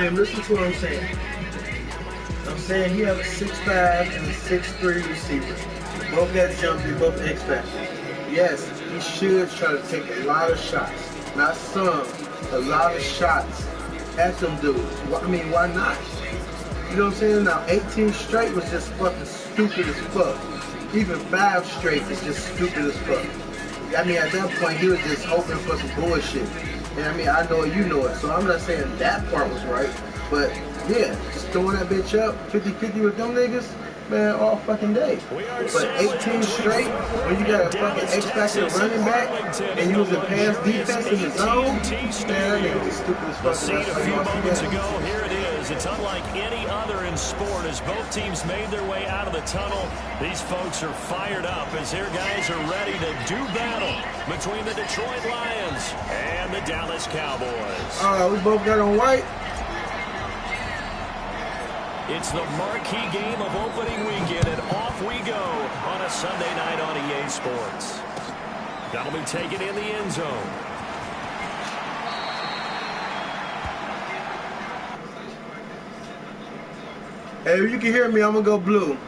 mean, listen to what I'm saying. I'm saying he has a 6'5" and a 6'3" receiver. They both got jump, they both X factors. Yes, he should try to take a lot of shots. Not some, a lot of shots at them dudes. I mean, why not? You know what I'm saying? Now, 18 straight was just fucking stupid as fuck. Even 5 straight is just stupid as fuck. I mean, at that point, he was just hoping for some bullshit. And I mean, I know it, you know it. So I'm not saying that part was right. But yeah, just throwing that bitch up 50-50 with them niggas, man, all fucking day. But 18 straight, when you got a fucking X-Factor running back, and you was in pass defense in the zone, man, that nigga was stupid as fuck. See, a few moments ago, here it is. It's unlike any other in sport as both teams made their way out of the tunnel. These folks are fired up as their guys are ready to do battle between the Detroit Lions and the Dallas Cowboys. We both got on white. It's the marquee game of opening weekend, and off we go on a Sunday night on EA Sports. That'll be taken in the end zone. Hey, if you can hear me, I'm going to go blue.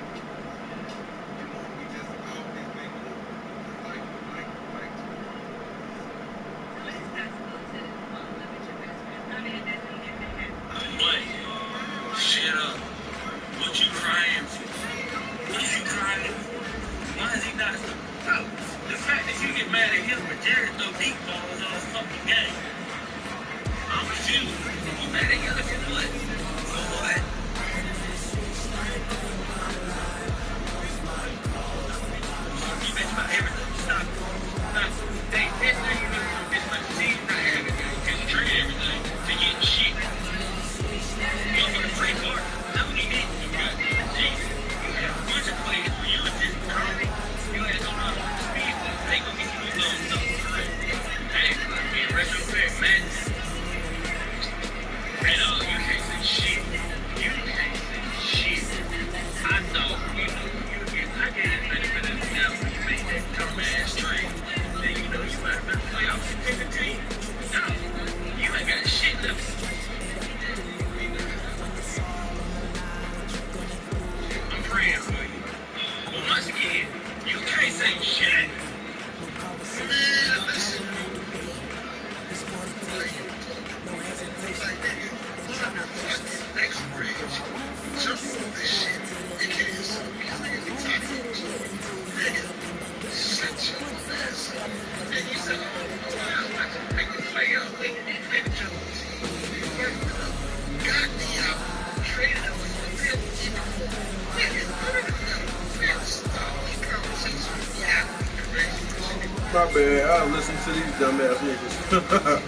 My bad, I'll listen to these dumbass niggas.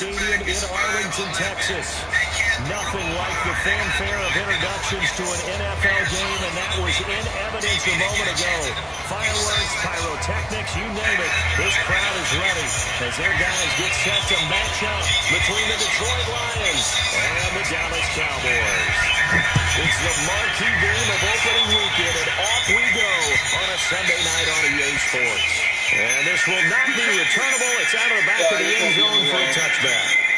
Stadium in Arlington, Texas. Nothing like the fanfare of introductions to an NFL game, and that was in evidence a moment ago. Fireworks, pyrotechnics, you name it. This crowd is ready as their guys get set to match up between the Detroit Lions and the Dallas Cowboys. It's the marquee game of opening weekend, and off we go on a Sunday night on EA Sports. And this will not be returnable. It's out of the back of the end zone for a touchback.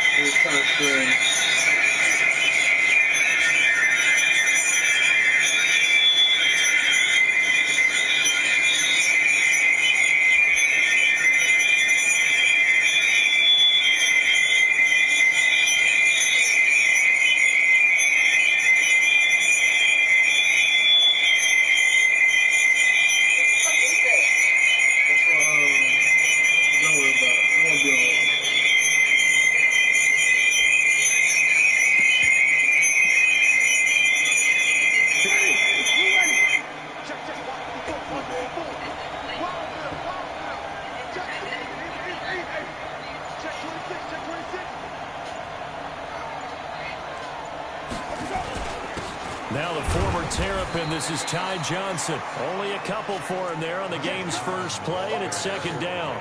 Now the former Terrapin, this is Ty Johnson. Only a couple for him there on the game's first play, and it's second down.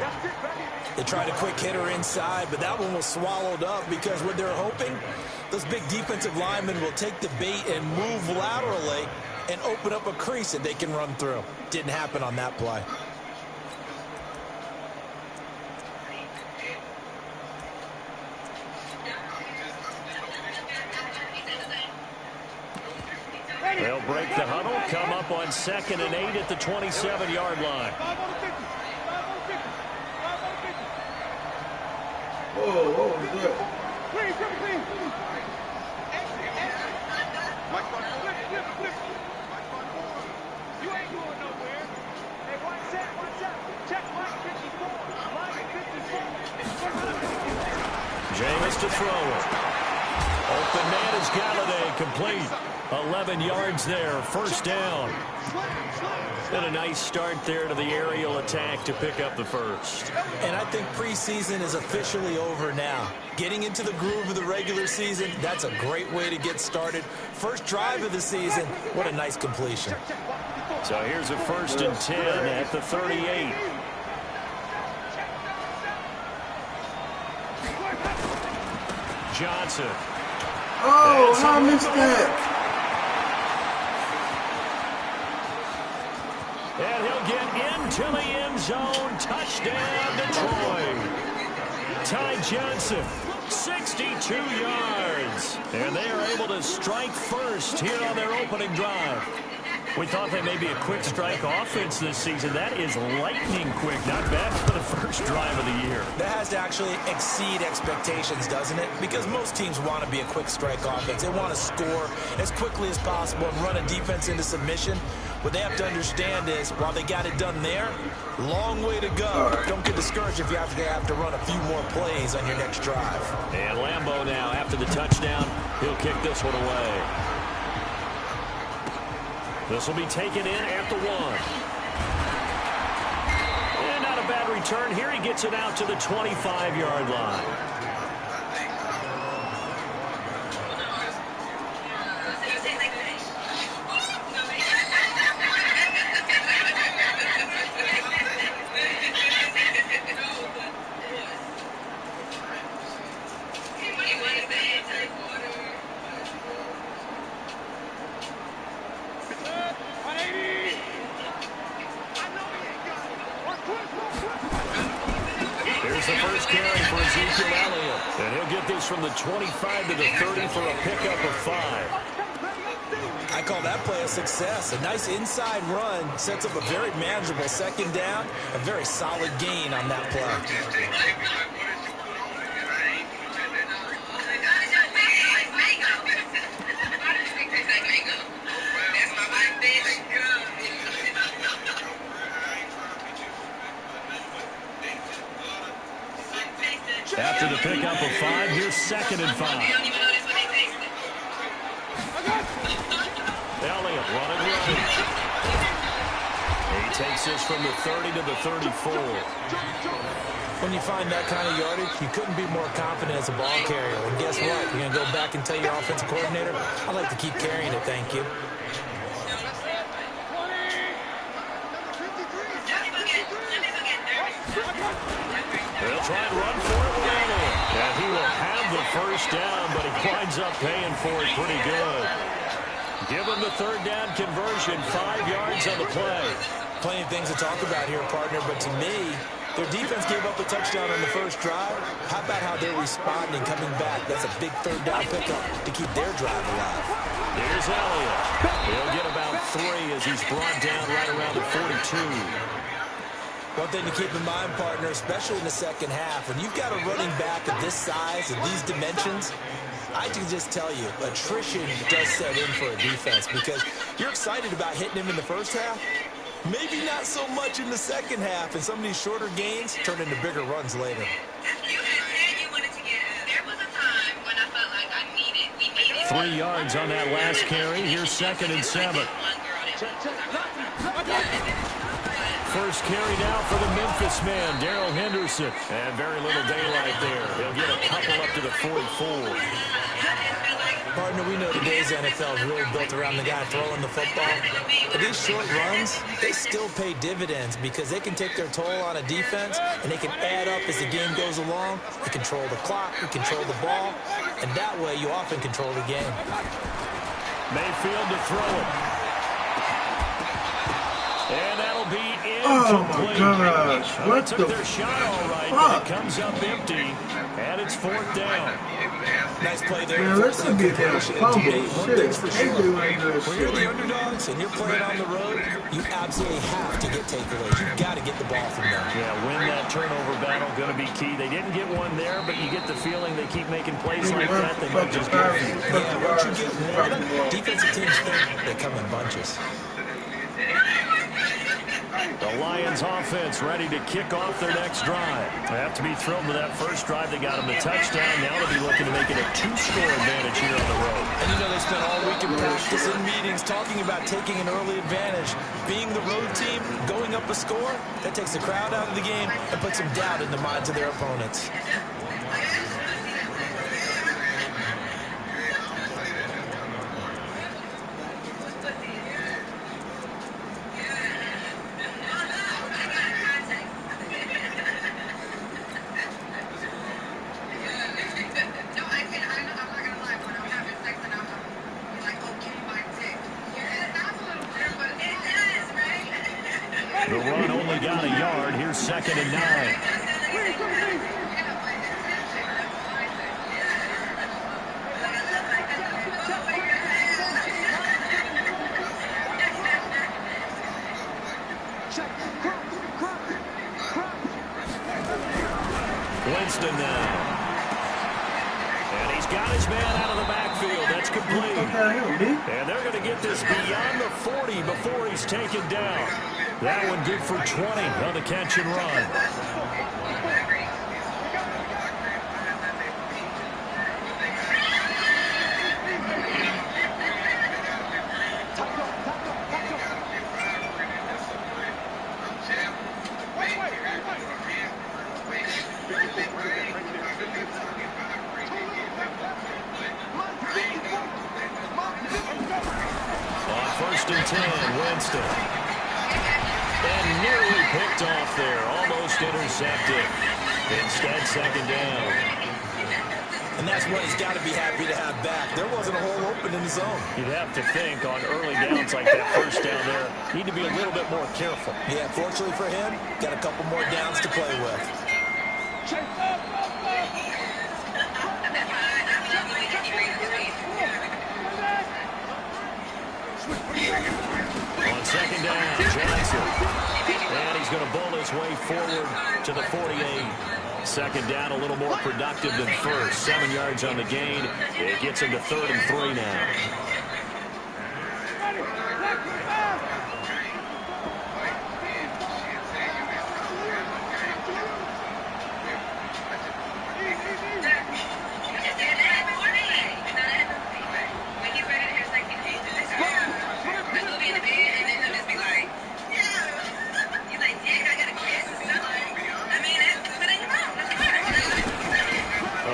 They tried a quick hitter inside, but that one was swallowed up because what they're hoping, those big defensive linemen will take the bait and move laterally and open up a crease that they can run through. Didn't happen on that play. They'll break the huddle, come up on 2nd and 8 at the 27-yard line. Whoa, what was that? You ain't going nowhere. Hey, watch that, watch that. Check line 54. Line 54. Jameis to throw it. Open man is Galladay, complete. 11 yards there, first down. And a nice start there to the aerial attack to pick up the first. And I think preseason is officially over now. Getting into the groove of the regular season, that's a great way to get started. First drive of the season, what a nice completion. So here's a 1st and 10 at the 38. Johnson. Oh, how I missed that? And he'll get into the end zone. Touchdown, Detroit. Ty Johnson, 62 yards. And they are able to strike first here on their opening drive. We thought they may be a quick strike offense this season. That is lightning quick. Not bad for the first drive of the year. That has to actually exceed expectations, doesn't it? Because most teams want to be a quick strike offense. They want to score as quickly as possible and run a defense into submission. What they have to understand is, while they got it done there, long way to go. Don't get discouraged if you have to run a few more plays on your next drive. And Lambeau now, after the touchdown, he'll kick this one away. This will be taken in at the 1. And not a bad return here. He gets it out to the 25-yard line. Here's the first carry for Ezekiel Elliott. And he'll get this from the 25 to the 30 for a pickup of 5. I call that play a success. A nice inside run sets up a very manageable second down. A very solid gain on that play. After the pickup of 5, here's 2nd and 5. Elliott running right. He takes this from the 30 to the 34. When you find that kind of yardage, you couldn't be more confident as a ball carrier. And guess what? You're going to go back and tell your offensive coordinator, I'd like to keep carrying it, thank you. They'll try and run for it with Elliott. And he will have the first down, but he winds up paying for it pretty good. Give him the 3rd down conversion, 5 yards on the play. Plenty of things to talk about here, partner, but to me, their defense gave up a touchdown on the first drive. How about how they're responding, coming back? That's a big 3rd down pickup to keep their drive alive. Here's Elliott. He'll get about 3 as he's brought down right around the 42. One thing to keep in mind, partner, especially in the second half, when you've got a running back of this size and these dimensions, I can just tell you, attrition does set in for a defense because you're excited about hitting him in the first half. Maybe not so much in the second half, and some of these shorter gains turn into bigger runs later. You had said you wanted to get there was a time when I felt like we needed 3 yards on that last carry. Here's 2nd and 7. First carry now for the Memphis man, Darrell Henderson. And very little daylight there. He'll get a couple up to the 44. Partner, we know today's NFL is really built around the guy throwing the football. But these short runs, they still pay dividends because they can take their toll on a defense, and they can add up as the game goes along. You control the clock, you control the ball, and that way you often control the game. Mayfield to throw it. And that'll be Oh incomplete. my gosh. Well, What they the took their shot all right, but it comes up empty, and it's 4th down. Nice play there. Man, let's be a damn fumble. One Shit. thing's for AJ sure. went into that When you're the shit. underdogs and you're playing on the road, you absolutely have to get takeaways. You've got to get the ball from them. Yeah, win that turnover battle, going to be key. They didn't get one there, but you get the feeling they keep making plays like that. They might just get a few. Yeah, once you get one, defensive teams think they come in bunches. The Lions offense ready to kick off their next drive. They have to be thrilled with that first drive. They got them the touchdown. Now they'll be looking to make it a 2-score advantage here on the road. And you know they spent all week in practice and meetings talking about taking an early advantage. Being the road team, going up a score, that takes the crowd out of the game and puts some doubt in the minds of their opponents. The run only got a yard. Here's 2nd and 9. Winston now. And he's got his man out of the backfield. That's complete. And they're going to get this beyond the 40 before he's taken down. That one good for 20 on the catch and run. On 1st and 10, Winston. And nearly picked off there. Almost intercepted. Instead, 2nd down. And that's what he's got to be happy to have back. There wasn't a hole open in the zone. You'd have to think on early downs like that first down there, need to be a little bit more careful. Yeah, fortunately for him, got a couple more downs to play with. On 2nd down, Johnson. And he's going to bowl his way forward to the 48. 2nd down, a little more productive than first. 7 yards on the gain. It gets him to 3rd and 3 now.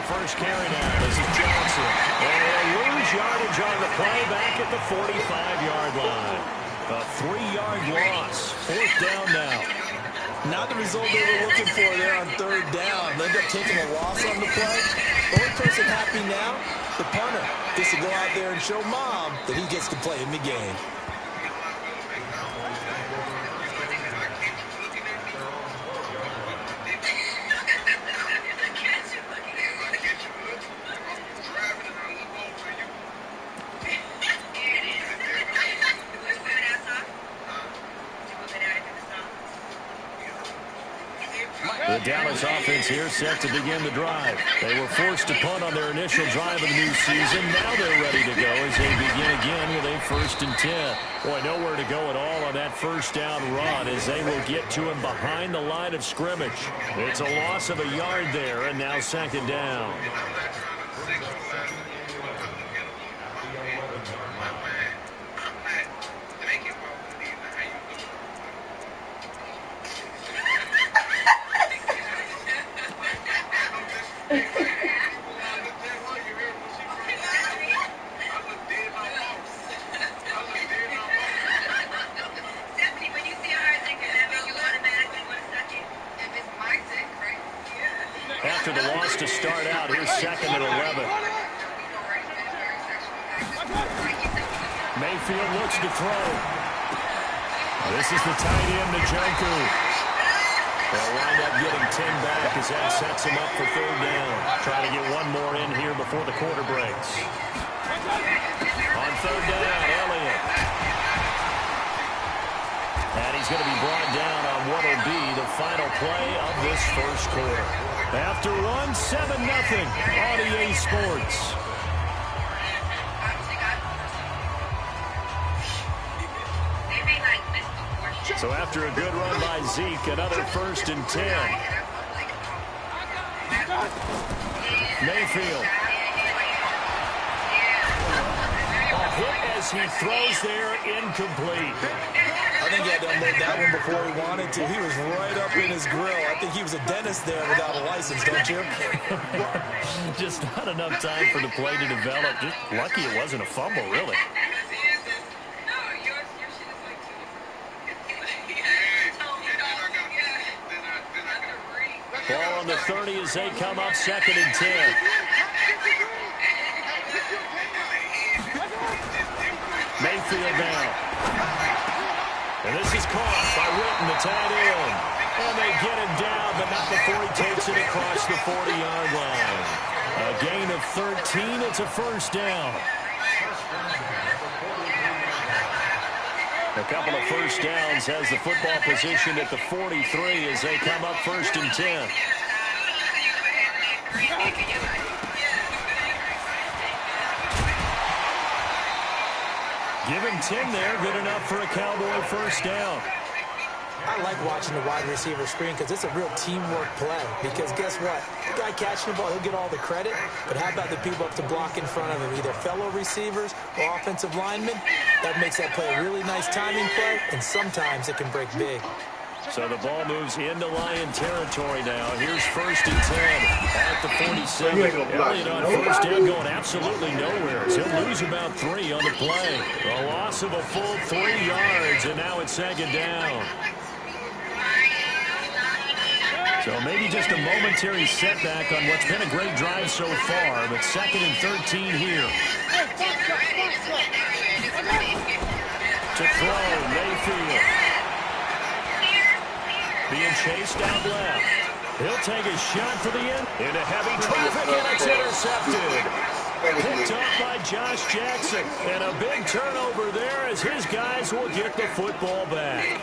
First carry now. This is Johnson. And they lose yardage on the play back at the 45-yard line. A 3-yard loss. 4th down now. Not the result they were looking for there on 3rd down. They ended up taking a loss on the play. Only person happy now, the punter, gets to go out there and show Mom that he gets to play in the game. The Dallas offense here set to begin the drive. They were forced to punt on their initial drive of the new season. Now they're ready to go as they begin again with a 1st and 10. Boy, nowhere to go at all on that 1st down run as they will get to him behind the line of scrimmage. It's a loss of a yard there, and now 2nd down. after the loss to start out. Here's 2nd and 11. Mayfield looks to throw. This is the tight end, Njoku. They'll wind up getting 10 back as that sets him up for 3rd down. Trying to get one more in here before the quarter breaks. On 3rd down, Elliott. And he's going to be brought down on what will be the final play of this first quarter. After one, 7-0 on EA Sports. So after a good run by Zeke, another 1st and 10. Mayfield. A hit as he throws there, incomplete. I think he had to unload that one before he wanted to. He was right up in his grill. I think he was a dentist there without a license, don't you? Just not enough time for the play to develop. Just lucky it wasn't a fumble, really. Ball on the 30 as they come up 2nd and 10. Mayfield now. And this is caught by Witten, the tight end. And they get him down, but not before he takes it across the 40-yard line. A gain of 13. It's a 1st down. A couple of 1st downs has the football position at the 43 as they come up 1st and 10. Give him 10 there, good enough for a Cowboy 1st down. I like watching the wide receiver screen because it's a real teamwork play. Because guess what? The guy catching the ball, he'll get all the credit. But how about the people up to block in front of him? Either fellow receivers or offensive linemen. That makes that play a really nice timing play. And sometimes it can break big. So the ball moves into Lion territory now. Here's 1st and 10 at the 47. Elliott on 1st down going absolutely nowhere. He'll lose about 3 on the play. A loss of a full 3 yards, and now it's 2nd down. So maybe just a momentary setback on what's been a great drive so far, but 2nd and 13 here. To throw, Mayfield. Being chased out left. He'll take a shot for the end. Into heavy traffic, and it's intercepted. Picked up by Josh Jackson. And a big turnover there as his guys will get the football back.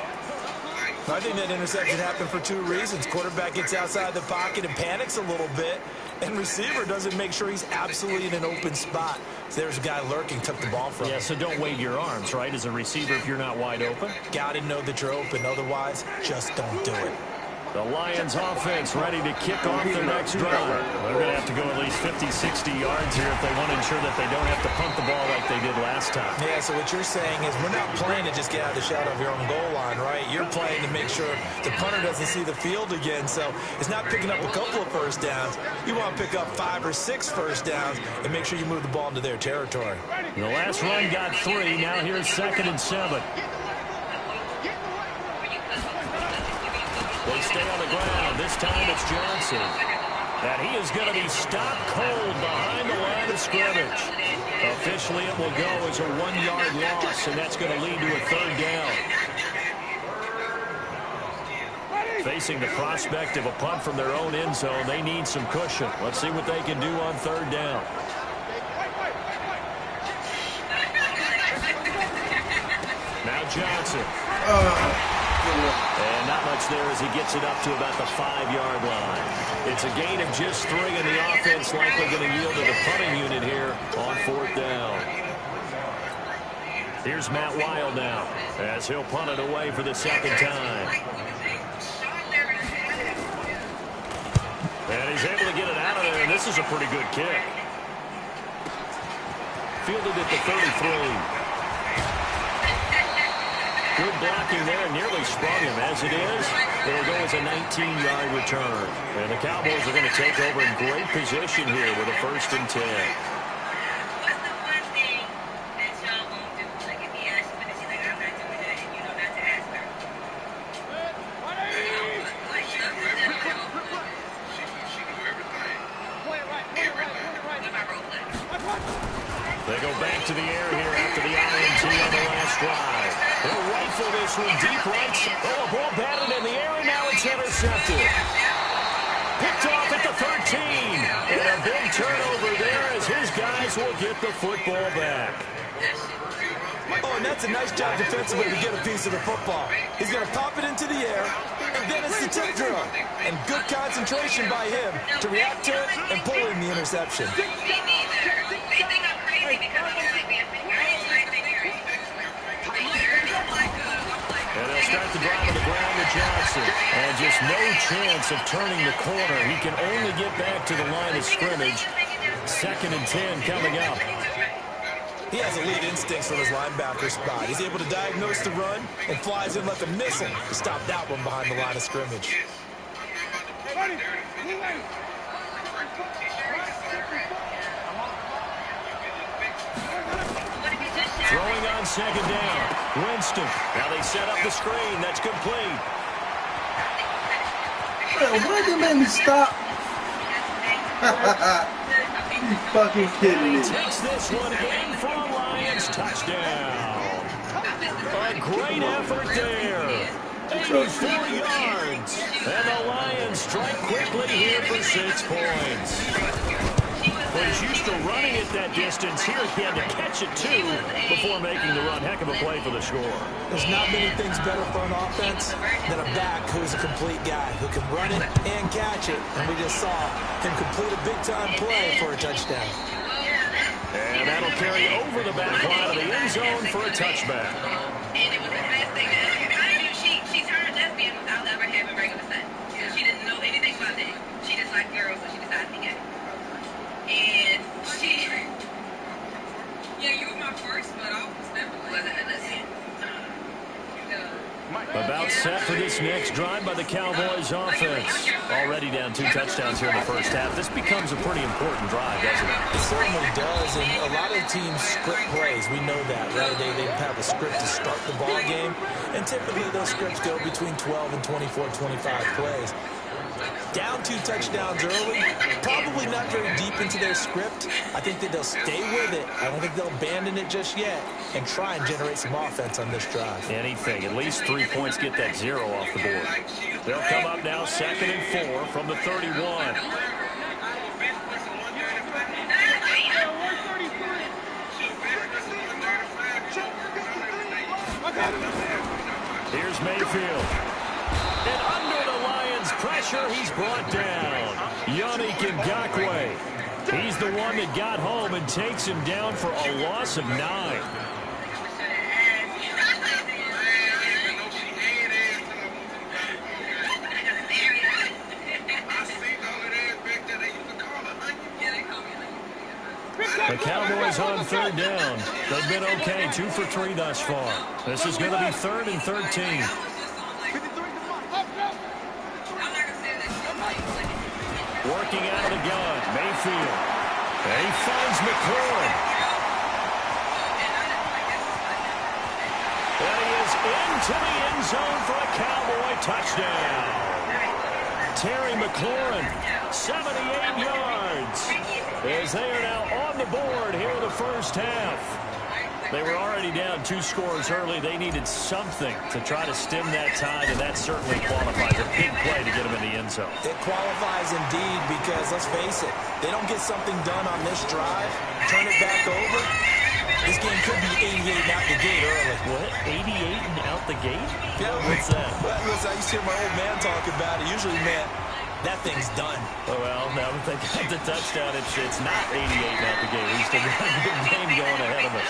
I think that interception happened for 2 reasons. Quarterback gets outside the pocket and panics a little bit. And receiver doesn't make sure he's absolutely in an open spot. So there's a guy lurking, took the ball from him. Yeah, so don't wave your arms, right, as a receiver if you're not wide open. Gotta know that you're open. Otherwise, just don't do it. The Lions offense ready to kick off their next drive. They're going to have to go at least 50, 60 yards here if they want to ensure that they don't have to punt the ball like they did last time. Yeah, so what you're saying is we're not playing to just get out of the shadow of your own goal line, right? You're playing to make sure the punter doesn't see the field again. So it's not picking up a couple of 1st downs. You want to pick up 5 or 6 1st downs and make sure you move the ball into their territory. The last run got 3. Now here's 2nd and 7. They stay on the ground. This time it's Johnson. And he is going to be stopped cold behind the line of scrimmage. Officially, it will go as a 1-yard loss, and that's going to lead to a 3rd down. Facing the prospect of a punt from their own end zone, they need some cushion. Let's see what they can do on 3rd down. Now Johnson. And not much there as he gets it up to about the 5-yard line. It's a gain of just 3, and the offense likely going to yield to the punting unit here on 4th down. Here's Matt Wild now as he'll punt it away for the 2nd time. And he's able to get it out of there, and this is a pretty good kick. Fielded at the 33. Good blocking there, nearly sprung him. As it is, it'll go as a 19-yard return. And the Cowboys are going to take over in great position here with a 1st and 10. What's the one thing that y'all won't do? Like if he asks you, but she's like, I'm not doing that, and you know not to ask her. Like, back to the air here after the INT on the last drive. They'll rifle this one deep right. Oh, a ball batted in the air, and now it's intercepted. Picked off at the 13. And a big turnover there as his guys will get the football back. Oh, and that's a nice job defensively to get a piece of the football. He's going to pop it into the air, and then it's the tip drill. And good concentration by him to react to it and pull in the interception. Me neither. They think I'm crazy because I'm like, man, And they'll start the drive on the ground with Johnson. And just no chance of turning the corner. He can only get back to the line of scrimmage. 2nd and 10 coming up. He has elite instincts from his linebacker spot. He's able to diagnose the run and flies in like a missile to stop that one behind the line of scrimmage. Throwing on 2nd down. Winston. Now they set up the screen. That's complete. Why did you make me stop? You fucking kidding me. Takes this one in for a Lions touchdown. A great effort there. 84 yards. And the Lions strike quickly here for 6 points. Well, he's used to running it that distance. Here he had to catch it, too, before making the run. Heck of a play for the score. There's not many things better for an offense than a back who's a complete guy who can run it and catch it. And we just saw him complete a big-time play for a touchdown. And that'll carry over the back line of the end zone for a touchback. And it was the best thing that I knew she's her lesbian without ever having regular sex. She didn't know anything about that. She just liked girls, so she decided to be gay. And she, yeah, you were my first, but I was never wasn't a lesbian. About set for this next drive by the Cowboys offense. Already down 2 touchdowns here in the first half. This becomes a pretty important drive, doesn't it? It certainly does, and a lot of teams script plays. We know that, right? They have a script to start the ball game, and typically those scripts go between 12 and 24, 25 plays. Down 2 touchdowns early, probably not very deep into their script. I think that they'll stay with it. I don't think they'll abandon it just yet and try and generate some offense on this drive. Anything. At least 3 points get that 0 off the board. They'll come up now 2nd and 4 from the 31. Here's Mayfield. And under the Lions' pressure, he's brought down. Yannick Ngakoue. He's the one that got home and takes him down for a loss of 9. The Cowboys on 3rd down. They've been okay, 2 for 3 thus far. This is going to be 3rd and 13. Working out of the gun, Mayfield. And he finds McLaurin. And he is into the end zone for a Cowboy touchdown. Terry McLaurin, 78 yards. As they are now on the board here in the first half. They were already down 2 scores early. They needed something to try to stem that tide, and that certainly qualifies. A big play to get them in the end zone. It qualifies indeed because, let's face it, they don't get something done on this drive, turn it back over, this game could be 88 and out the gate early. What? 88 and out the gate? Yeah. What's that? Well, I used to hear my old man talk about it. Usually meant that thing's done. Oh, well, now that they got the touchdown, it's not 88 and out the gate. We still got a good game going ahead of us.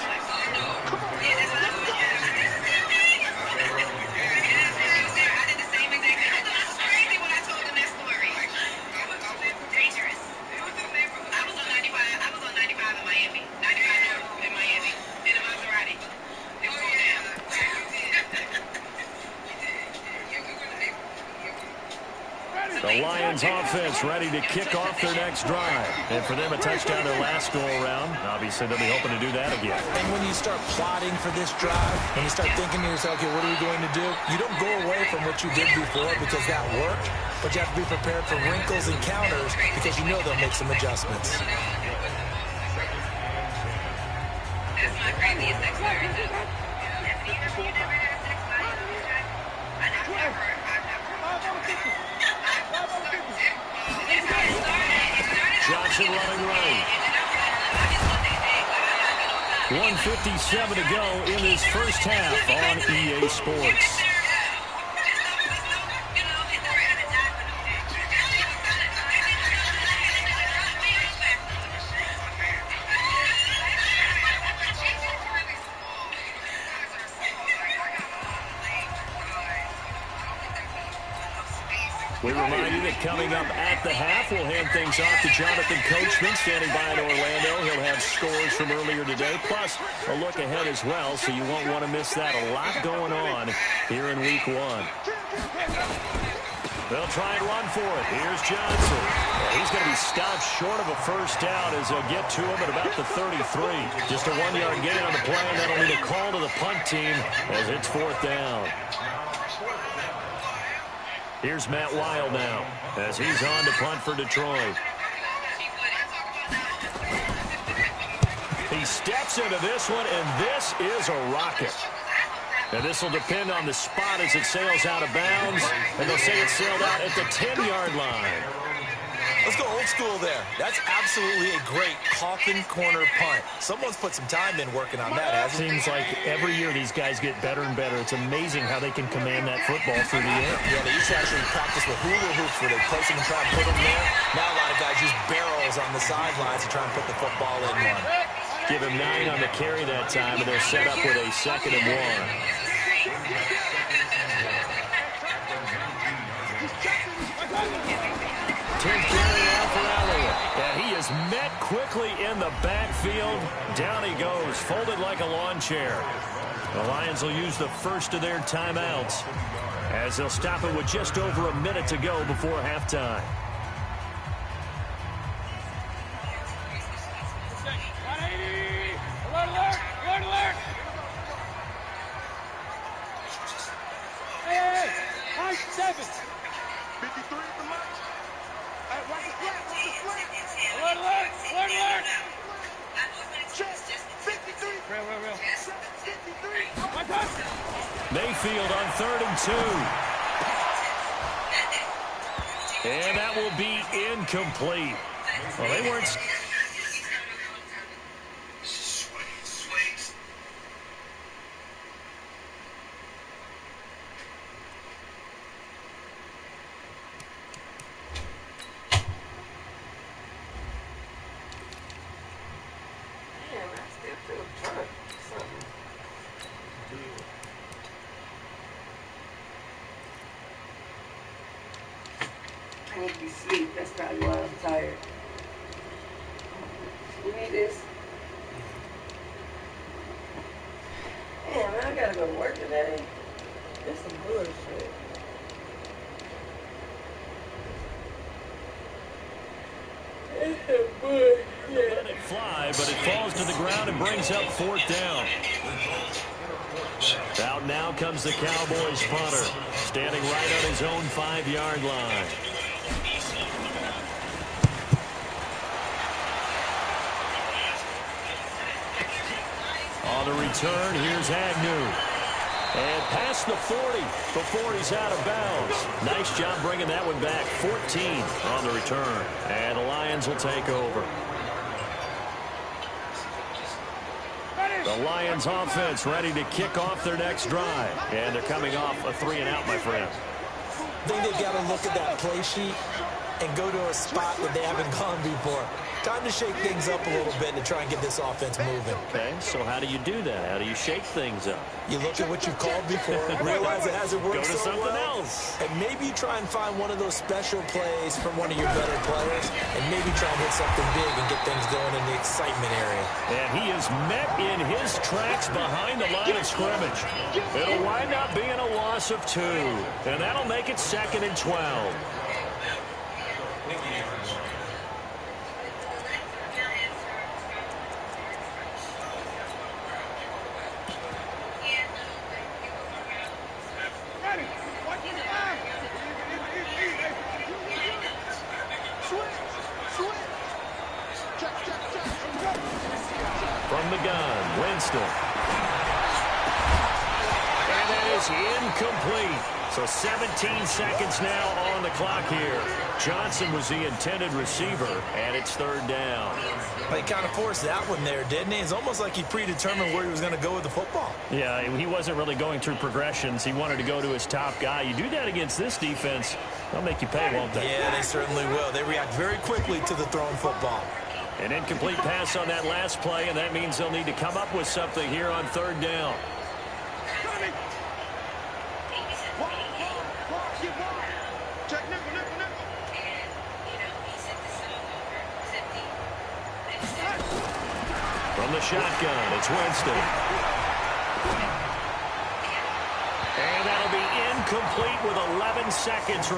The Lions offense ready to kick off their next drive. And for them, a touchdown their last go-around. Obviously, they'll be hoping to do that again. And when you start plotting for this drive, when you start thinking to yourself, okay, what are we going to do? You don't go away from what you did before because that worked, but you have to be prepared for wrinkles and counters because you know they'll make some adjustments. my craziest sex stories is. You never had sex while you on the track? I've never. That's how it started. Johnson running right. 1:57 to go in this first half on EA Sports. We remind you that coming up at the half, we'll hand things off to Jonathan Coachman, standing by in Orlando. He'll have scores from earlier today, plus a look ahead as well, so you won't want to miss that. A lot going on here in Week 1. They'll try and run for it. Here's Johnson. He's going to be stopped short of a first down as they'll get to him at about the 33. Just a 1-yard gain on the play, and that'll need a call to the punt team as it's 4th down. Here's Matt Weil now as he's on to punt for Detroit. He steps into this one, and this is a rocket. And this will depend on the spot as it sails out of bounds. And they'll say it sailed out at the 10-yard line. Let's go old school there. That's absolutely a great Hawking corner punt. Someone's put some time in working on that, hasn't it? Seems like every year these guys get better and better. It's amazing how they can command that football through the air. Yeah, they used to actually practice with hula hoops where they place them and try and put them there. Now a lot of guys use barrels on the sidelines to try and put the football in one. Give him 9 on the carry that time, and they're set up with a 2nd and 1. 10th carry now for Elliott. And he is met quickly in the backfield. Down he goes, folded like a lawn chair. The Lions will use the first of their timeouts as they'll stop it with just over a minute to go before halftime. Mayfield on 3rd and 2. And that will be incomplete. Well, they weren't... I need to be asleep. That's probably why I'm tired. You need this? Damn, man, I gotta go to work today. This some bullshit. Let it fly, but it falls to the ground and brings up 4th down. Out now comes the Cowboys punter, standing right on his own 5-yard line. On the return, here's Agnew. And past the 40 before he's out of bounds. Nice job bringing that one back. 14 on the return. And the Lions will take over. The Lions offense ready to kick off their next drive. And they're coming off a 3-and-out, my friend. I think they've got to look at that play sheet and go to a spot that they haven't gone before. Time to shake things up a little bit to try and get this offense moving. Okay, so how do you do that? How do you shake things up? You look at what you've called before, realize it hasn't worked Go to so something well, else. and maybe try and find one of those special plays from one of your better players, and maybe try and hit something big and get things going in the excitement area. And he is met in his tracks behind the line of scrimmage. It'll wind up being a loss of 2, and that'll make it 2nd and 12. From the gun, Winston. is incomplete. So 17 seconds now on the clock here. Johnson was the intended receiver, and it's third down. He kind of forced that one there, didn't he? It's almost like he predetermined where he was going to go with the football. Yeah, he wasn't really going through progressions. He wanted to go to his top guy. You do that against this defense, they'll make you pay, won't they? Yeah, they certainly will. They react very quickly to the thrown football. An incomplete pass on that last play, and that means they'll need to come up with something here on third down. From the shotgun, it's Winston. And that'll be incomplete with 11 seconds.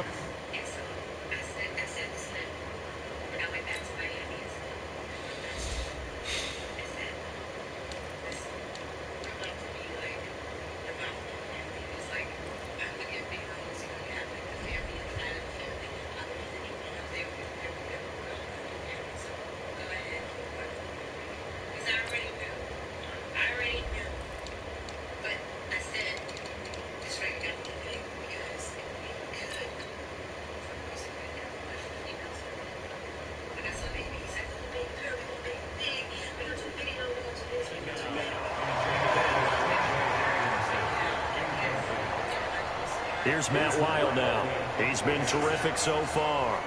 Here's Matt Wild now. He's been terrific so far.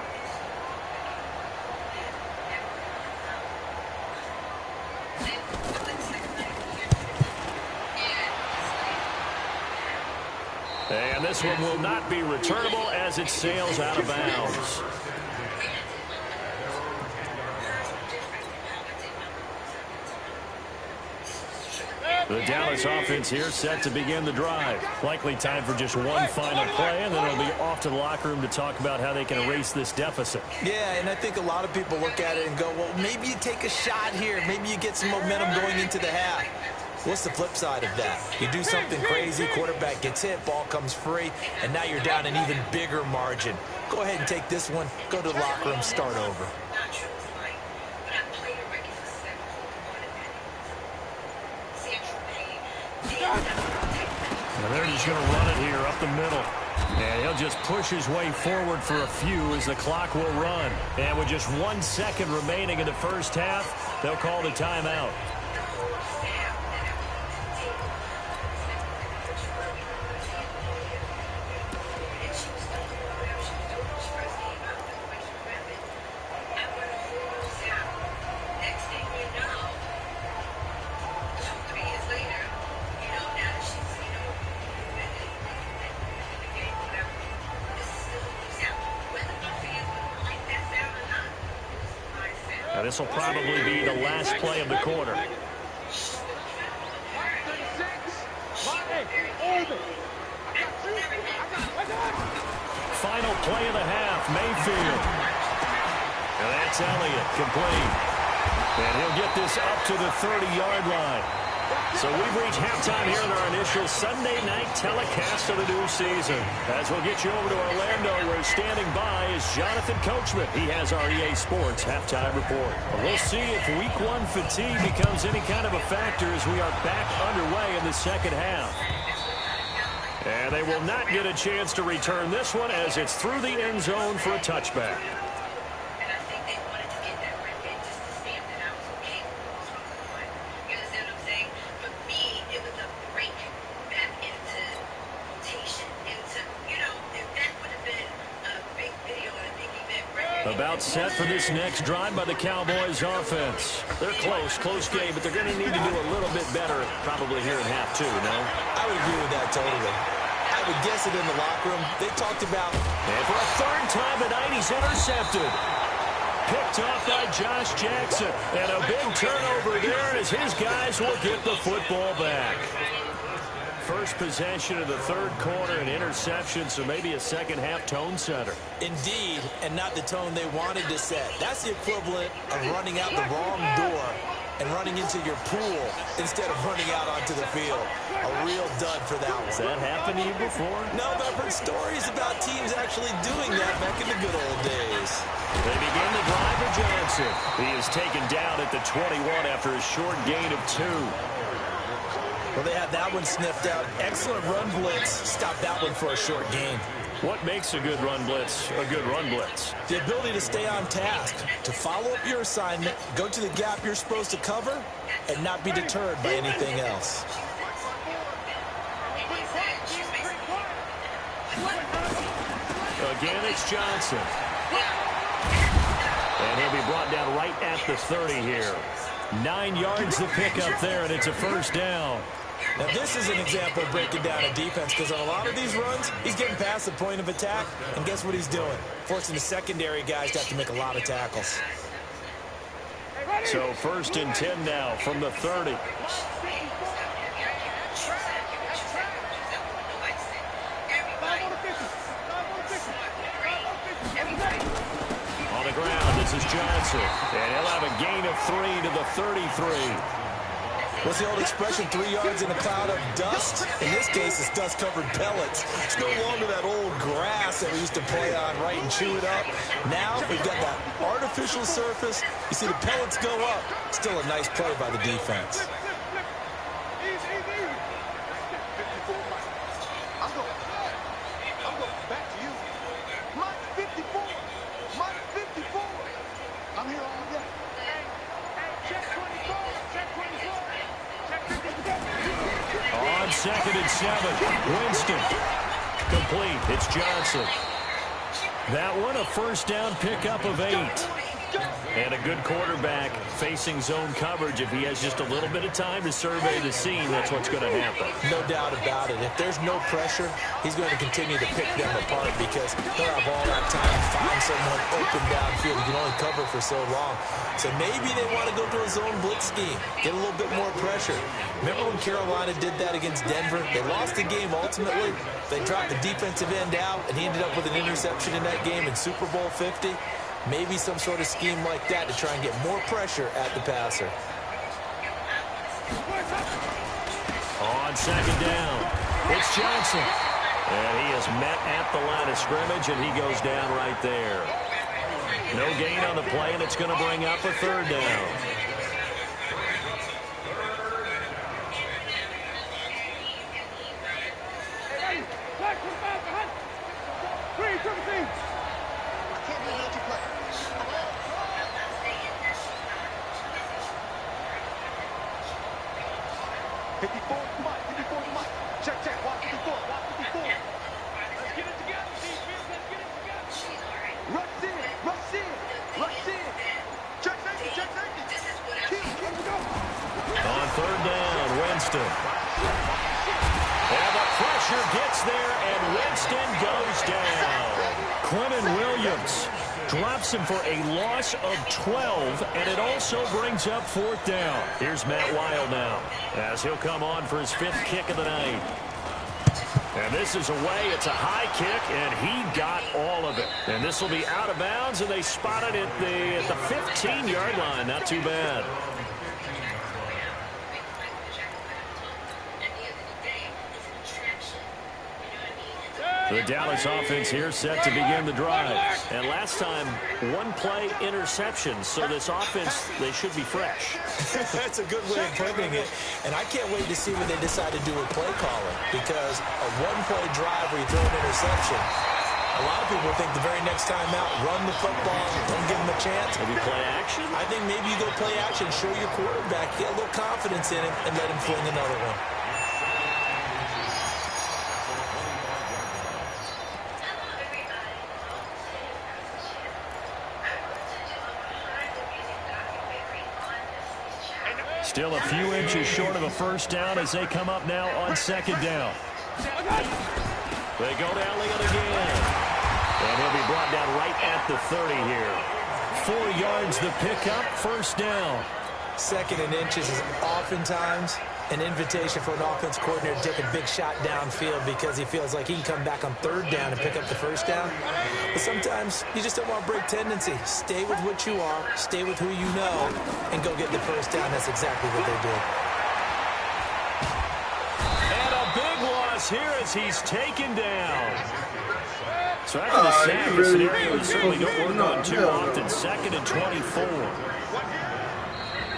And this one will not be returnable as it sails out of bounds. The Dallas offense here set to begin the drive. Likely time for just one final play, and then it'll be off to the locker room to talk about how they can erase this deficit. Yeah, and I think a lot of people look at it and go, well, maybe you take a shot here. Maybe you get some momentum going into the half. What's the flip side of that? You do something crazy, quarterback gets hit, ball comes free, and now you're down an even bigger margin. Go ahead and take this one, go to the locker room, start over. And they're just going to run it here up the middle. And he'll just push his way forward for a few as the clock will run. And with just 1 second remaining in the first half, they'll call the timeout. This will probably be the last play of the quarter. Final play of the half, Mayfield. And that's Elliott, complete. And he'll get this up to the 30-yard line. So we've reached halftime here in our initial Sunday night telecast of the new season. As we'll get you over to Orlando, where standing by is Jonathan Coachman. He has our EA Sports halftime report. We'll see if Week 1 fatigue becomes any kind of a factor as we are back underway in the second half. And they will not get a chance to return this one as it's through the end zone for a touchback. About set for this next drive by the Cowboys offense. They're close game, but they're going to need to do a little bit better probably here in half two, no? I would agree with that totally. I would guess it in the locker room. They talked about... And for a third time tonight, he's intercepted. Picked off by Josh Jackson. And a big turnover there as his guys will get the football back. First possession of the third quarter, an interception, so maybe a second-half tone setter. Indeed, and not the tone they wanted to set. That's the equivalent of running out the wrong door and running into your pool instead of running out onto the field. A real dud for that one. Has that happened to you before? No, but I've heard stories about teams actually doing that back in the good old days. They begin the drive for Johnson. He is taken down at the 21 after a short gain of 2. Well, they had that one sniffed out. Excellent run blitz. Stop that one for a short gain. What makes a good run blitz a good run blitz? The ability to stay on task, to follow up your assignment, go to the gap you're supposed to cover, and not be deterred by anything else. Again, it's Johnson. And he'll be brought down right at the 30 here. 9 yards to pick up there, and it's a first down. Now, this is an example of breaking down a defense, because on a lot of these runs, he's getting past the point of attack, and guess what he's doing? Forcing the secondary guys to have to make a lot of tackles. So 1st and 10 now from the 30. On the ground, this is Johnson. And he'll have a gain of 3 to the 33. What's the old expression, 3 yards in a cloud of dust? In this case, it's dust-covered pellets. It's no longer that old grass that we used to play on, right, and chew it up. Now, we've got that artificial surface. You see the pellets go up. Still a nice play by the defense. I'm going back to you. Minus 54. Minus 54. I'm here all day. Hey, check 24. Check 24. Check 54. On 2nd and 7, Winston. Complete. It's Johnson. That one, a first down pickup of 8. And a good quarterback facing zone coverage. If he has just a little bit of time to survey the scene, that's what's going to happen. No doubt about it. If there's no pressure, he's going to continue to pick them apart, because he'll have all that time to find someone open downfield. He can only cover for so long. So maybe they want to go to a zone blitz scheme, get a little bit more pressure. Remember when Carolina did that against Denver? They lost the game ultimately. They dropped the defensive end out, and he ended up with an interception in that game in Super Bowl 50. Maybe some sort of scheme like that to try and get more pressure at the passer. On 2nd down, it's Johnson. And he is met at the line of scrimmage, and he goes down right there. No gain on the play, and it's going to bring up a 3rd down. On 3rd down, Winston. And the pressure gets there, and Winston goes down. Clinton Williams drops him for a loss of 12, and it also brings up 4th down. Here's Matt Weil now, as he'll come on for his 5th kick of the night. And this is away. It's a high kick, and he got all of it. And this will be out of bounds, and they spot it at the 15-yard line. Not too bad. The Dallas offense here set to begin the drive. And last time, 1-play interception. So this offense, they should be fresh. That's a good way of putting it. And I can't wait to see what they decide to do with play calling. Because a 1-play drive where you throw an interception, a lot of people think the very next time out, run the football, don't give them a chance. Maybe play action? I think maybe you go play action, show your quarterback, get a little confidence in him, and let him fling another one. Still a few inches short of a first down as they come up now on 2nd down. They go down Leon again. And he'll be brought down right at the 30 here. 4 yards the pickup, first down. 2nd and inches is oftentimes an invitation for an offense coordinator to take a big shot downfield because he feels like he can come back on 3rd down and pick up the first down. But sometimes you just don't want to break tendency. Stay with what you are, stay with who you know, and go get the first down. That's exactly what they did. And a big loss here as he's taken down. So after the sack, a scenario you certainly don't work on too often. 2nd and 24.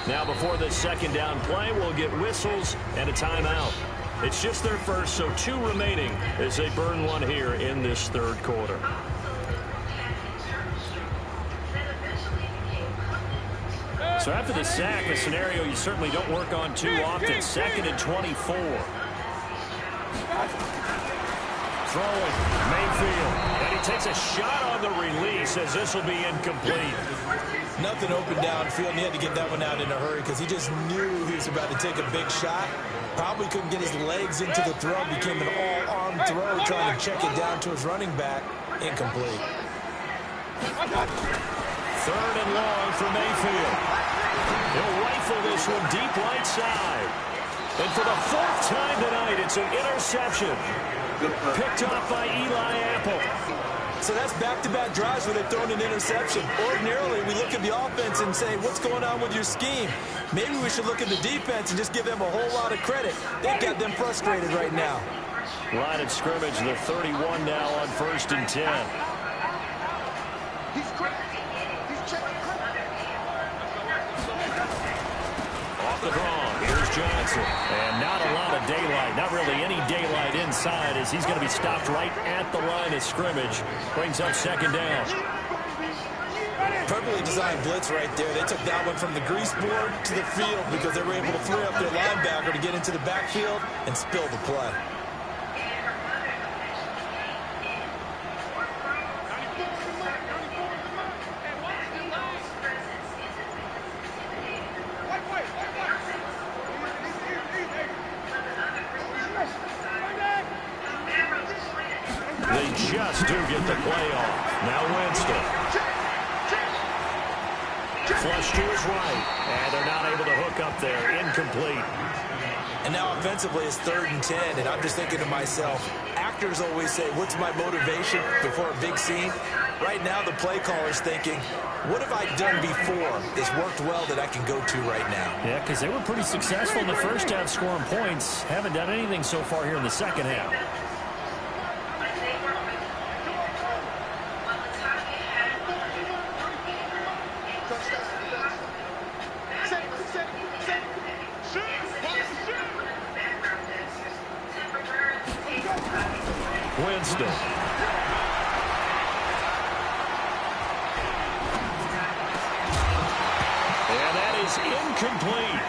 Now before this second down play, we'll get whistles and a timeout. It's just their first, so 2 remaining as they burn one here in this third quarter. So after the sack, a scenario you certainly don't work on too often. 2nd and 24. Throwing, Mayfield. And he takes a shot on the release as this will be incomplete. Nothing open downfield, and he had to get that one out in a hurry because he just knew he was about to take a big shot. Probably couldn't get his legs into the throw. Became an all-arm throw, trying to check it down to his running back. Incomplete. 3rd and long for Mayfield. He'll rifle this one deep right side. And for the 4th time tonight, it's an interception. Picked off by Eli Apple. So that's back-to-back drives where they've thrown an interception. Ordinarily, we look at the offense and say, what's going on with your scheme? Maybe we should look at the defense and just give them a whole lot of credit. They've got them frustrated right now. Line of scrimmage, the 31 now on 1st and 10. He's crazy. He's checking crazy. Off the draw, here's Johnson. And not a lot of daylight, not really any daylight inside as he's going to be stopped right at the line of scrimmage. Brings up 2nd down. Perfectly designed blitz right there. They took that one from the grease board to the field because they were able to free up their linebacker to get into the backfield and spill the play. They just do get the play off. Now Winston. Flush to his right. And they're not able to hook up there. Incomplete. And now offensively it's 3rd and 10. And I'm just thinking to myself, actors always say, what's my motivation before a big scene? Right now the play caller's thinking, what have I done before that's worked well that I can go to right now? Yeah, because they were pretty successful in the first half scoring points. Haven't done anything so far here in the second half. Winston. And that is incomplete.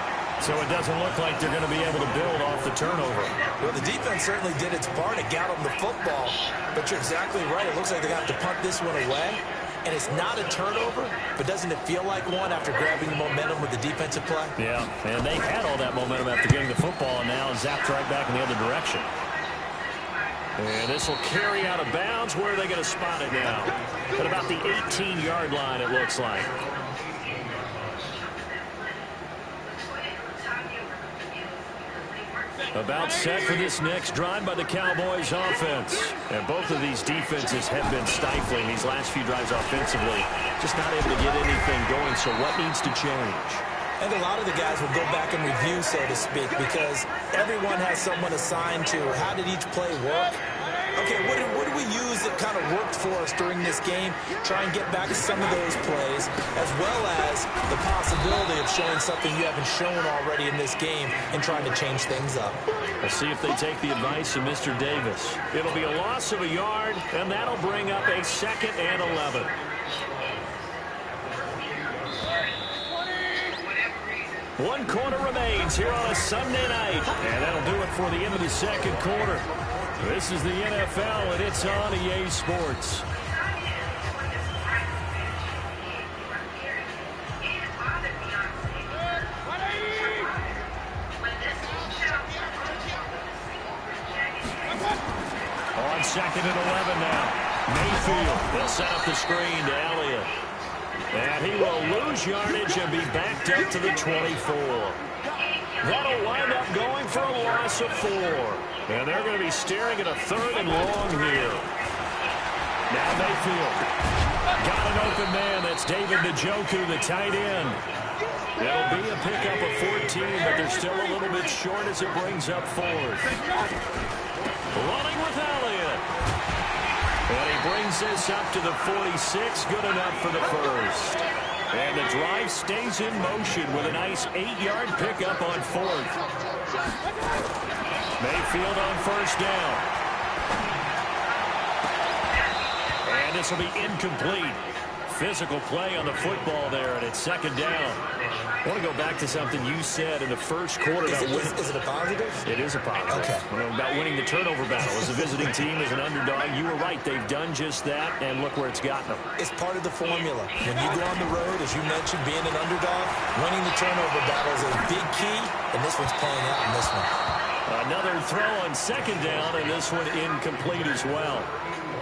So it doesn't look like they're going to be able to build off the turnover. Well, the defense certainly did its part. It got them the football. But you're exactly right. It looks like they're going to have to punt this one away. And it's not a turnover, but doesn't it feel like one after grabbing the momentum with the defensive play? Yeah, and they had all that momentum after getting the football and now zapped right back in the other direction. And this will carry out of bounds. Where are they going to spot it now? At about the 18-yard line, it looks like. About set for this next drive by the Cowboys offense. And both of these defenses have been stifling these last few drives offensively. Just not able to get anything going, so what needs to change? And a lot of the guys will go back and review, so to speak, because everyone has someone assigned to how did each play work. Okay, what did we use that kind of worked for us during this game? Try and get back to some of those plays, as well as the possibility of showing something you haven't shown already in this game and trying to change things up. We'll see if they take the advice of Mr. Davis. It'll be a loss of a yard, and that'll bring up a 2nd and 11. One quarter remains here on a Sunday night. And that'll do it for the end of the second quarter. This is the NFL, and it's on EA Sports. On 2nd and 11 now. Mayfield, they'll set up the screen to Elliott. And he will lose yardage and be backed up to the 24. That'll wind up going for a loss of 4. And they're going to be staring at a 3rd and long here. Now Mayfield. Got an open man. That's David Njoku, the tight end. It'll be a pickup of 14, but they're still a little bit short as it brings up 4th. Running with Elliott. And he brings this up to the 46. Good enough for the first. And the drive stays in motion with a nice 8-yard pickup on 4th. Mayfield on 1st down. And this will be incomplete. Physical play on the football there, and it's 2nd down. I want to go back to something you said in the first quarter. Is it a positive? It is a positive. Okay. About winning the turnover battle. As a visiting team, as an underdog, you were right. They've done just that, and look where it's gotten them. It's part of the formula. When you go on the road, as you mentioned, being an underdog, winning the turnover battle is a big key, and this one's playing out in this one. Another throw on 2nd down, and this one incomplete as well.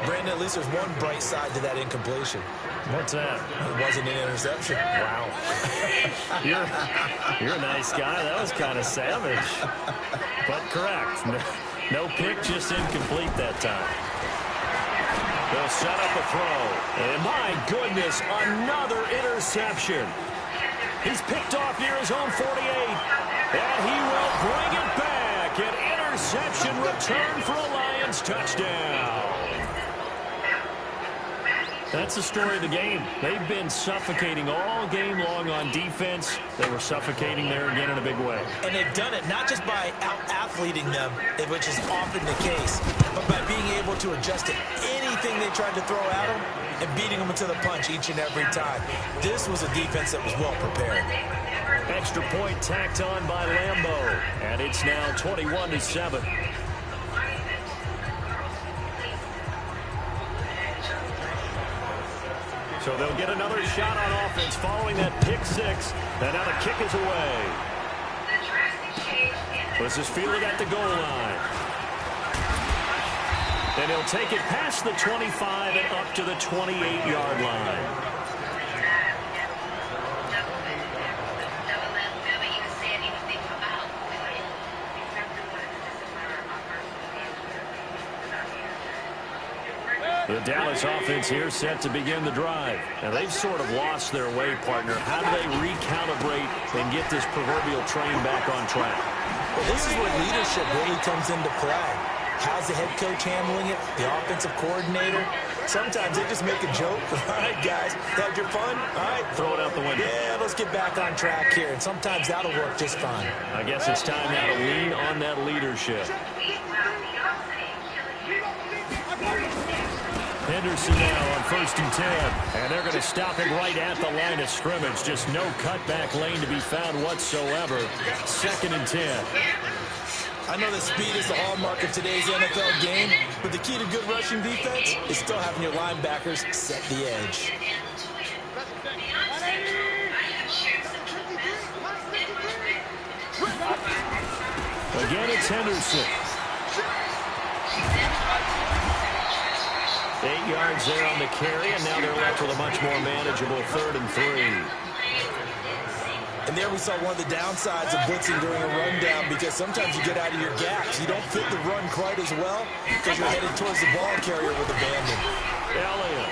Brandon, at least there's one bright side to that incompletion. What's that? It wasn't an interception. Wow. You're a nice guy. That was kind of savage. But correct. No pick, just incomplete that time. They'll set up a throw. And my goodness, another interception. He's picked off near his own 48. And he will bring it back. An interception return for a Lions touchdown. That's the story of the game. They've been suffocating all game long on defense. They were suffocating there again in a big way. And they've done it not just by out-athleting them, which is often the case, but by being able to adjust to anything they tried to throw at them and beating them to the punch each and every time. This was a defense that was well prepared. Extra point tacked on by Lambeau. And it's now 21-7. So they'll get another shot on offense following that pick 6. And now the kick is away. This is fielded at the goal line. And he'll take it past the 25 and up to the 28-yard line. The Dallas offense here set to begin the drive. And they've sort of lost their way, partner. How do they recalibrate and get this proverbial train back on track? Well, this is where leadership really comes into play. How's the head coach handling it? The offensive coordinator? Sometimes they just make a joke. All right, guys, had your fun? All right. Throw it out the window. Yeah, let's get back on track here. And sometimes that'll work just fine. I guess it's time now to lean on that leadership. Henderson now on 1st and 10. And they're going to stop him right at the line of scrimmage. Just no cutback lane to be found whatsoever. 2nd and 10. I know that speed is the hallmark of today's NFL game, but the key to good rushing defense is still having your linebackers set the edge. Again, it's Henderson. 8 yards there on the carry, and now they're left with a much more manageable 3rd and 3. And there we saw one of the downsides of blitzing during a rundown, because sometimes you get out of your gaps. You don't fit the run quite as well because you're headed towards the ball carrier with abandon. Elliott.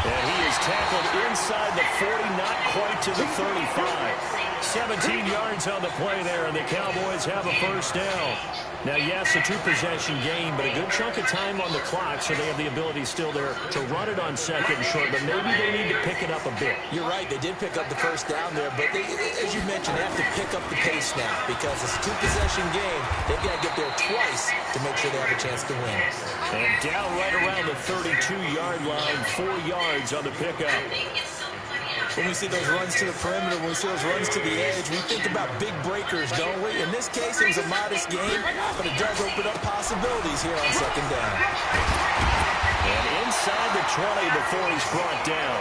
And he is tackled inside the 40, not quite to the 35. 17 yards on the play there, and the Cowboys have a 1st down. Now, yes, a 2-possession game, but a good chunk of time on the clock, so they have the ability still there to run it on 2nd and short, but maybe they need to pick it up a bit. You're right. They did pick up the 1st down there, but they, as you mentioned, they have to pick up the pace now because it's a 2-possession game. They've got to get there twice to make sure they have a chance to win. And down right around the 32-yard line, 4 yards on the pickup. When we see those runs to the perimeter, when we see those runs to the edge, we think about big breakers, don't we? In this case, it was a modest game, but it does open up possibilities here on 2nd down. And inside the 20 before he's brought down.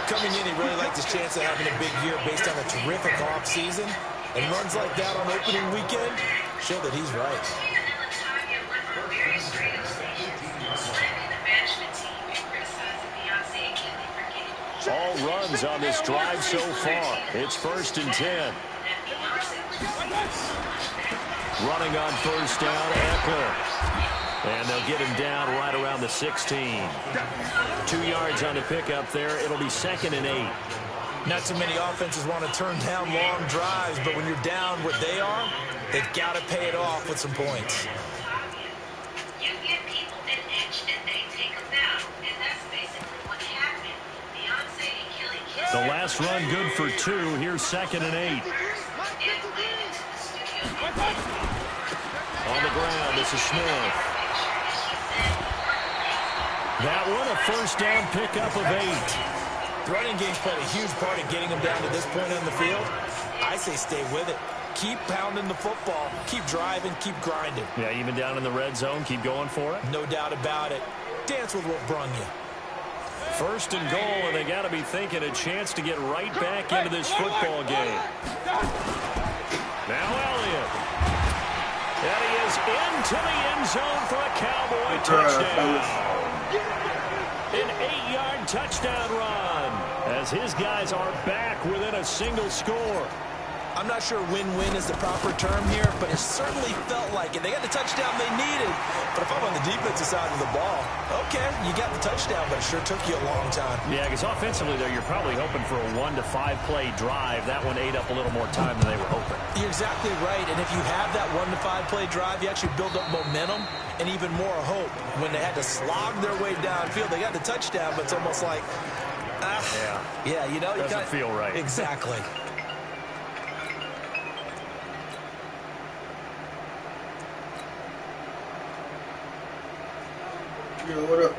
Coming in, he really liked his chance of having a big year based on a terrific offseason. And runs like that on opening weekend show that he's right. All runs on this drive so far. It's 1st and 10. Running on 1st down, Eckler. And they'll get him down right around the 16. 2 yards on the pickup there. It'll be 2nd and 8. Not too many offenses want to turn down long drives, but when you're down what they are, they've got to pay it off with some points. You give people an edge and they take them down, and that's basically what The last run good for 2. Here's 2nd and 8. On the ground, this is Smith. That one, a first down pickup of 8. The running game's played a huge part in getting them down to this point on the field. I say stay with it. Keep pounding the football. Keep driving. Keep grinding. Yeah, even down in the red zone, keep going for it. No doubt about it. Dance with what brung you. 1st and goal, and they got to be thinking a chance to get right back into this football game. Now Elliott. And he is into the end zone for a Cowboy touchdown. An 8-yard touchdown run as his guys are back within a single score. I'm not sure win-win is the proper term here, but it certainly felt like it. They got the touchdown they needed. But if I'm on the defensive side of the ball, okay, you got the touchdown, but it sure took you a long time. Yeah, because offensively there, you're probably hoping for a 1 to 5 play drive. That one ate up a little more time than they were hoping. You're exactly right, and if you have that 1 to 5 play drive, you actually build up momentum and even more hope. When they had to slog their way downfield, they got the touchdown, but it's almost like, yeah, you know, doesn't feel right. Exactly. Yo, what up?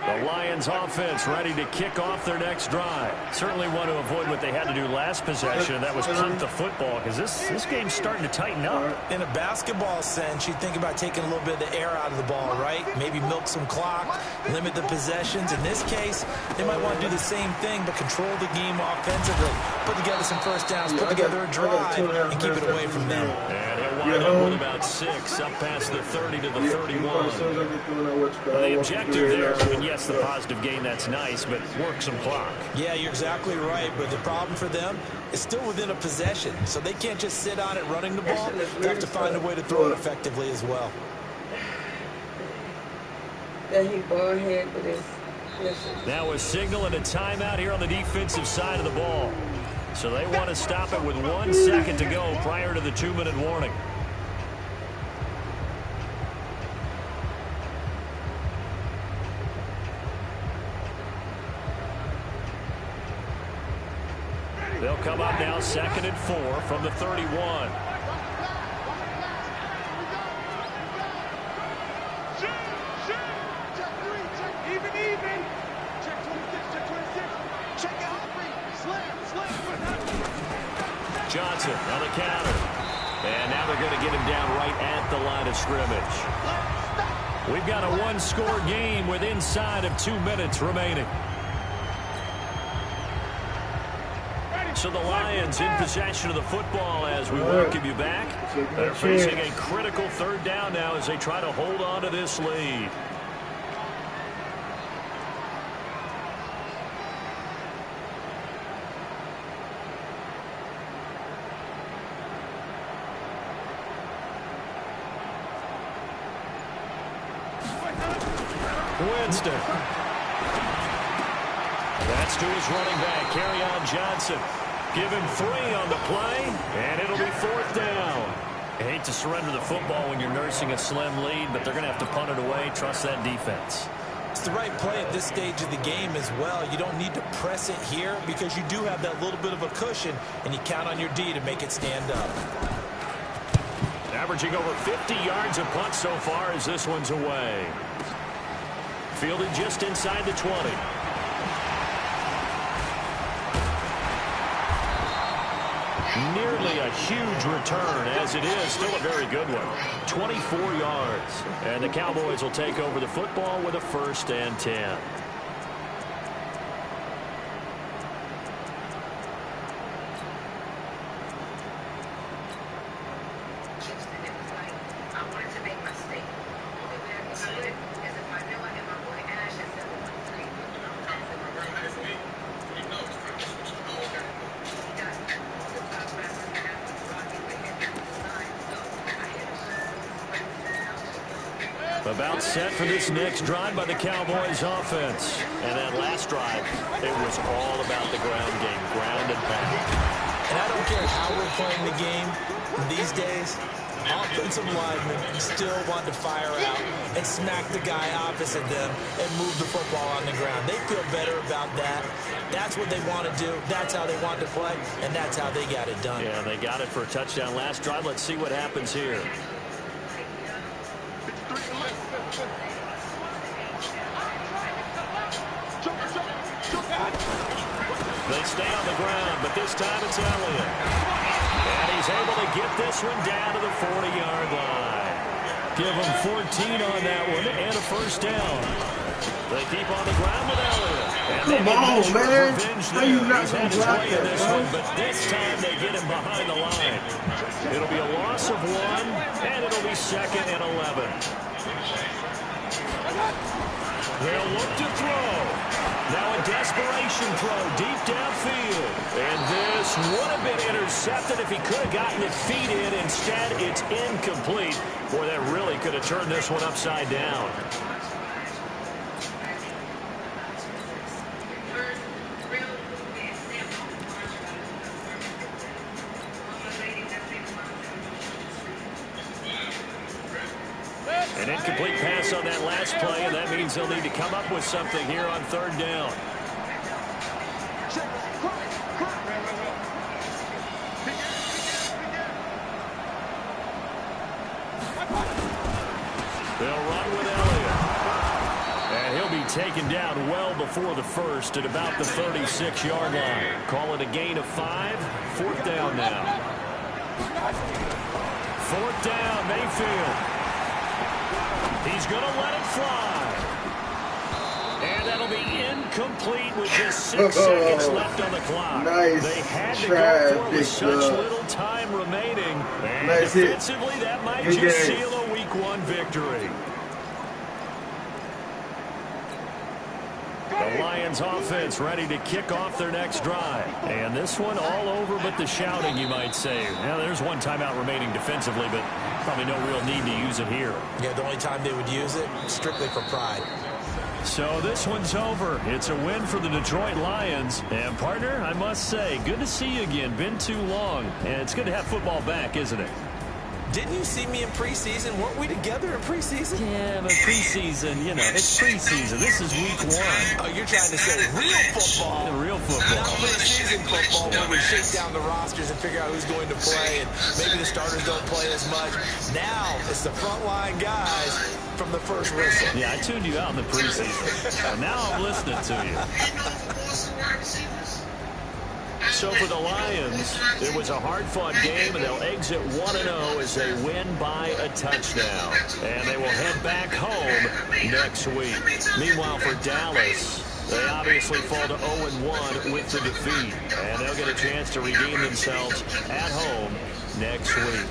The Lions offense ready to kick off their next drive. Certainly want to avoid what they had to do last possession, and that was punt the football, because this game's starting to tighten up. In a basketball sense, you think about taking a little bit of the air out of the ball, right? Maybe milk some clock, limit the possessions. In this case, they might want to do the same thing, but control the game offensively. Put together some first downs, put together a drive, and keep it away from them. And he'll wind up with about 6, up past the 30 to the 31. The objective there, I mean, yes, the positive gain, that's nice, but work some clock. Yeah, you're exactly right, but the problem for them is still within a possession, so they can't just sit on it running the ball. They have to find a way to throw it effectively as well. That he ball ahead with his misses. Now a signal and a timeout here on the defensive side of the ball. So they want to stop it with 1 second to go prior to the 2-minute warning. They'll come up now 2nd and 4 from the 31. Johnson on the counter. And now they're going to get him down right at the line of scrimmage. We've got a 1-score game with inside of 2 minutes remaining. So the Lions in possession of the football as we welcome you back. They're facing a critical 3rd down now as they try to hold on to this lead. Winston. That's to his running back, Kerryon Johnson. Give him 3 on the play, and it'll be 4th down. I hate to surrender the football when you're nursing a slim lead, but they're going to have to punt it away. Trust that defense. It's the right play at this stage of the game as well. You don't need to press it here because you do have that little bit of a cushion, and you count on your D to make it stand up. Averaging over 50 yards a punt so far as this one's away. Fielded just inside the 20. Nearly a huge return, as it is still a very good one. 24 yards. And the Cowboys will take over the football with a 1st and 10. About set for this next drive by the Cowboys offense. And that last drive, it was all about the ground game, ground and pound. And I don't care how we're playing the game these days, offensive linemen still want to fire out and smack the guy opposite them and move the football on the ground. They feel better about that. That's what they want to do. That's how they want to play, and that's how they got it done. Yeah, they got it for a touchdown last drive. Let's see what happens here. They stay on the ground, but this time it's Elliott. And he's able to get this one down to the 40-yard line. Give him 14 on that one and a first down. They keep on the ground with Elliott. Come on, man. How you not going to block that, this one, but this time they get him behind the line. It'll be a loss of 1, and it'll be 2nd and 11. They'll look to throw. Now a desperation throw deep downfield. And this would have been intercepted if he could have gotten the feet in. Instead, it's incomplete. Boy, that really could have turned this one upside down. An incomplete pass on that last play, and that means they'll need to come up with something here on 3rd down. They'll run with Elliott. And he'll be taken down well before the first at about the 36-yard line. Call it a gain of 5. 4th down now. 4th down, Mayfield. He's going to let it fly. And that'll be incomplete with just 6 seconds left on the clock. Nice. They had to try, go for it with such little time remaining. And nice defensively, hit. that might Good just game. seal a Week 1 victory. The Lions offense ready to kick off their next drive. And this one all over but the shouting, you might say. Now, there's one timeout remaining defensively, but probably no real need to use it here. Yeah, the only time they would use it, strictly for pride. So this one's over. It's a win for the Detroit Lions. And, partner, I must say, good to see you again. Been too long. And it's good to have football back, isn't it? Didn't you see me in preseason? Weren't we together in preseason? Yeah, but preseason, you know, it's preseason. This is Week 1. Oh, you're trying to say real football. Real football. Not preseason football where we shake down the rosters and figure out who's going to play, and maybe the starters don't play as much. Now it's the frontline guys from the first whistle. Yeah, I tuned you out in the preseason. And now I'm listening to you. So for the Lions, it was a hard-fought game, and they'll exit 1-0 as they win by a touchdown. And they will head back home next week. Meanwhile, for Dallas, they obviously fall to 0-1 with the defeat. And they'll get a chance to redeem themselves at home next week.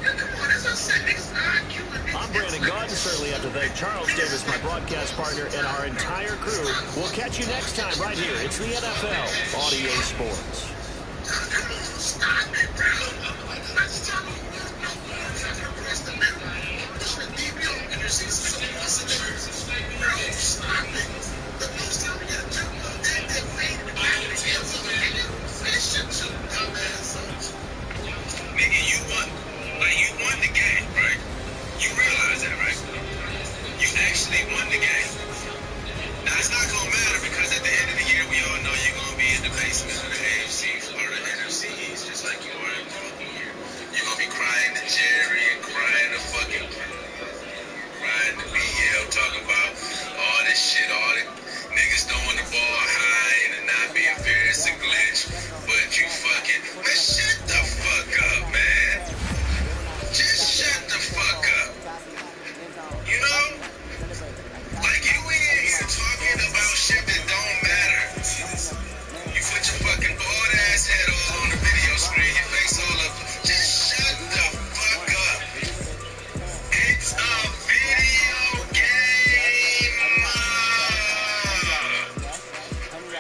I'm Brandon Gaudin. Certainly have to thank Charles Davis, my broadcast partner, and our entire crew. We'll catch you next time right here. It's the NFL on EA Sports. Stop it, bro. Nigga, you won. Like, you won the game, right? You realize that, right? You actually won the game. Now, it's not going to matter because at the end of the year, we all know you're going to be in the basement of the AFC or the NFC East, just like you were in the fucking year. You're going to be crying to Jerry and crying to fucking BL, talking about all this shit, all the niggas throwing the ball high and it not being fair, it's a glitch. But you fucking, man, shut the fuck up, man. Just shut the fuck up. You know? Like, you ain't even talking about shit that don't matter. You put your fucking bald ass head all on the video screen, your face all up. Just shut the fuck up. It's a video game.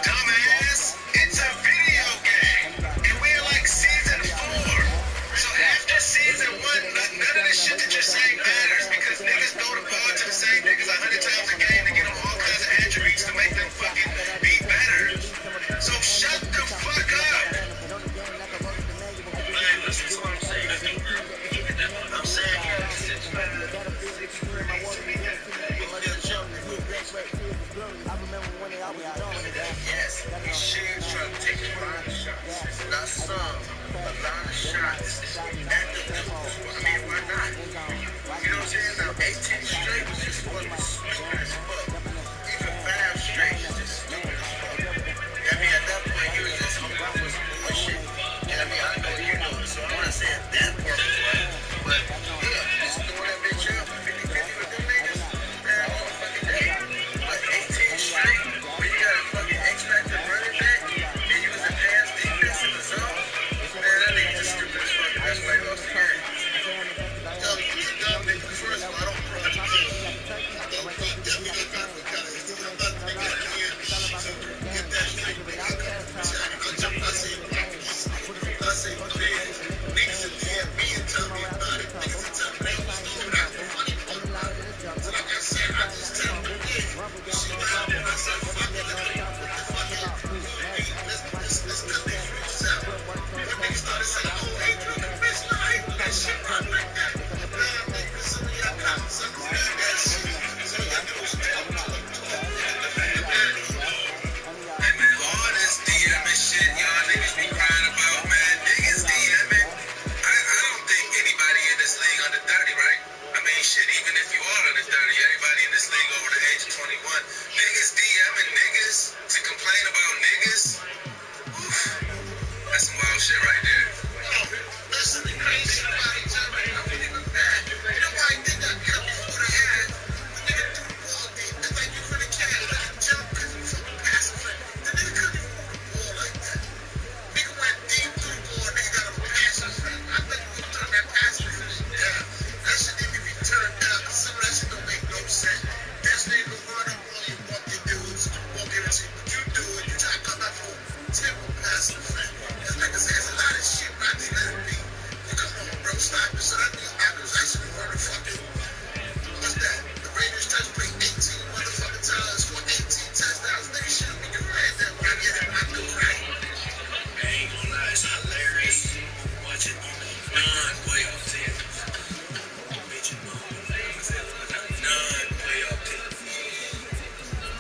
Dumbass. It's a video game.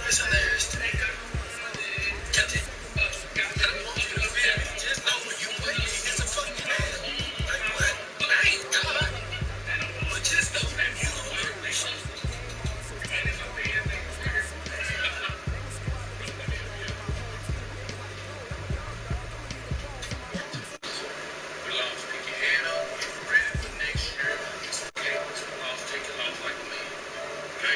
It's hilarious.